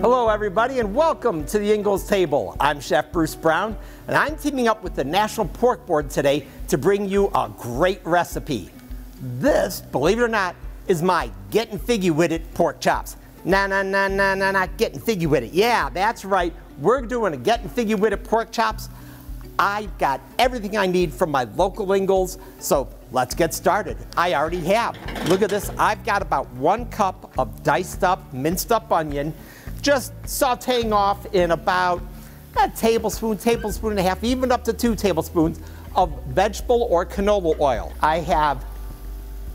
Hello everybody and welcome to the Ingles table. I'm Chef Bruce Brown and I'm teaming up with the National Pork Board today to bring you a great recipe. This, believe it or not, is my getting figgy with it pork chops. Nah, getting figgy with it. Yeah, that's right. We're doing a getting figgy with it pork chops. I've got everything I need from my local Ingles, so let's get started. I already have. Look at this. I've got about 1 cup of diced up, minced up onion, just sauteing off in about a tablespoon and a half, even up to 2 tablespoons of vegetable or canola oil. I have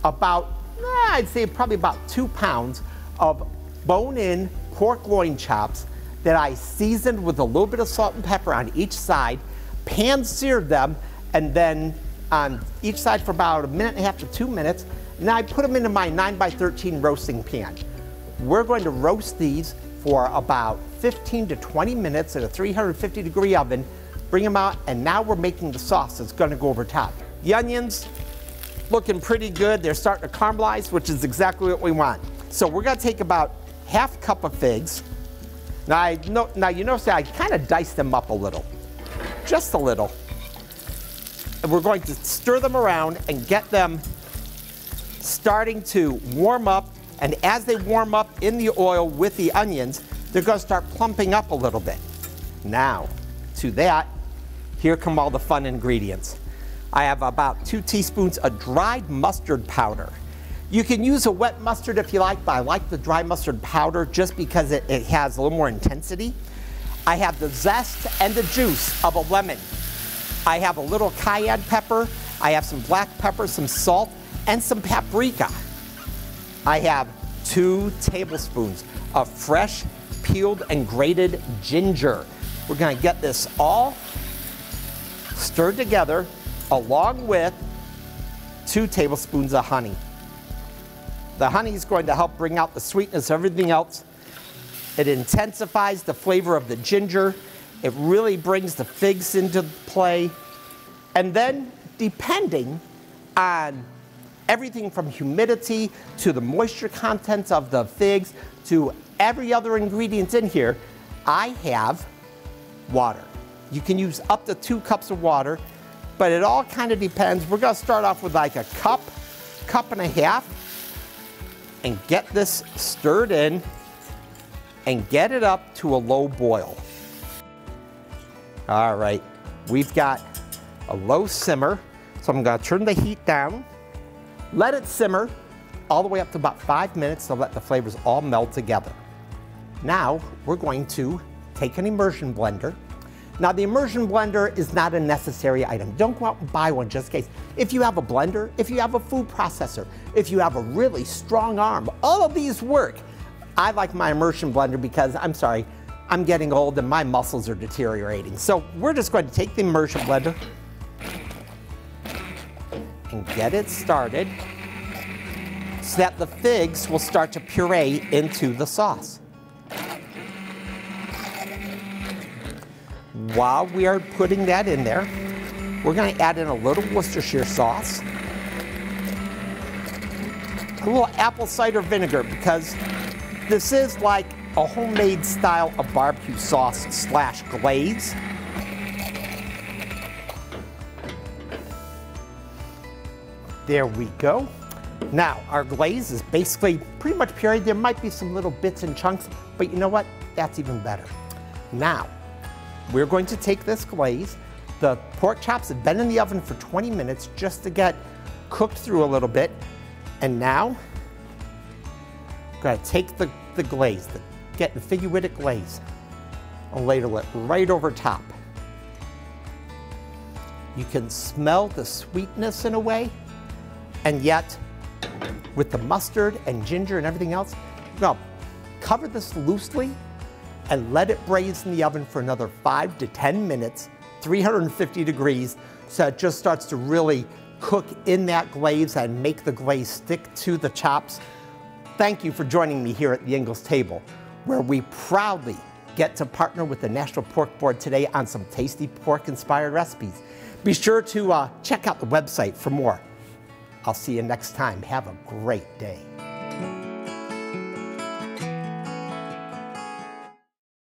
about, I'd say probably about 2 pounds of bone-in pork loin chops that I seasoned with a little bit of salt and pepper on each side, pan-seared them, and then on each side for about 1.5 to 2 minutes. Now I put them into my 9x13 roasting pan. We're going to roast these for about 15 to 20 minutes at a 350-degree oven. Bring them out, and now we're making the sauce that's going to go over top. The onions looking pretty good. They're starting to caramelize, which is exactly what we want. So we're going to take about ½ cup of figs. Now you notice that I kind of diced them up a little, just a little. And we're going to stir them around and get them starting to warm up. And as they warm up in the oil with the onions, they're going to start plumping up a little bit. Now, to that, here come all the fun ingredients. I have about 2 teaspoons of dried mustard powder. You can use a wet mustard if you like, but I like the dry mustard powder just because it has a little more intensity. I have the zest and the juice of a lemon. I have a little cayenne pepper. I have some black pepper, some salt, and some paprika. I have 2 tablespoons of fresh, peeled, and grated ginger. We're going to get this all stirred together along with 2 tablespoons of honey. The honey is going to help bring out the sweetness of everything else. It intensifies the flavor of the ginger. It really brings the figs into play. And then, depending on everything from humidity to the moisture contents of the figs to every other ingredient in here, I have water. You can use up to 2 cups of water, but it all kind of depends. We're going to start off with like a cup and a half, and get this stirred in and get it up to a low boil. All right, we've got a low simmer, so I'm going to turn the heat down. Let it simmer all the way up to about 5 minutes to let the flavors all meld together. Now, we're going to take an immersion blender. Now, the immersion blender is not a necessary item. Don't go out and buy one just in case. If you have a blender, if you have a food processor, if you have a really strong arm, all of these work. I like my immersion blender because, I'm sorry, I'm getting old and my muscles are deteriorating. So we're just going to take the immersion blender and get it started so that the figs will start to puree into the sauce. While we are putting that in there, we're going to add in a little Worcestershire sauce, a little apple cider vinegar, because this is like a homemade style of barbecue sauce / glaze. There we go. Now, our glaze is basically pretty much pureed. There might be some little bits and chunks, but you know what? That's even better. Now, we're going to take this glaze. The pork chops have been in the oven for 20 minutes just to get cooked through a little bit. And now, I'm going to take the glaze, get the figgy with it glaze, and ladle it right over top. You can smell the sweetness in a way, and yet, with the mustard and ginger and everything else, now cover this loosely and let it braise in the oven for another 5 to 10 minutes, 350 degrees, so it just starts to really cook in that glaze and make the glaze stick to the chops. Thank you for joining me here at the Ingles table, where we proudly get to partner with the National Pork Board today on some tasty pork-inspired recipes. Be sure to check out the website for more. I'll see you next time. Have a great day.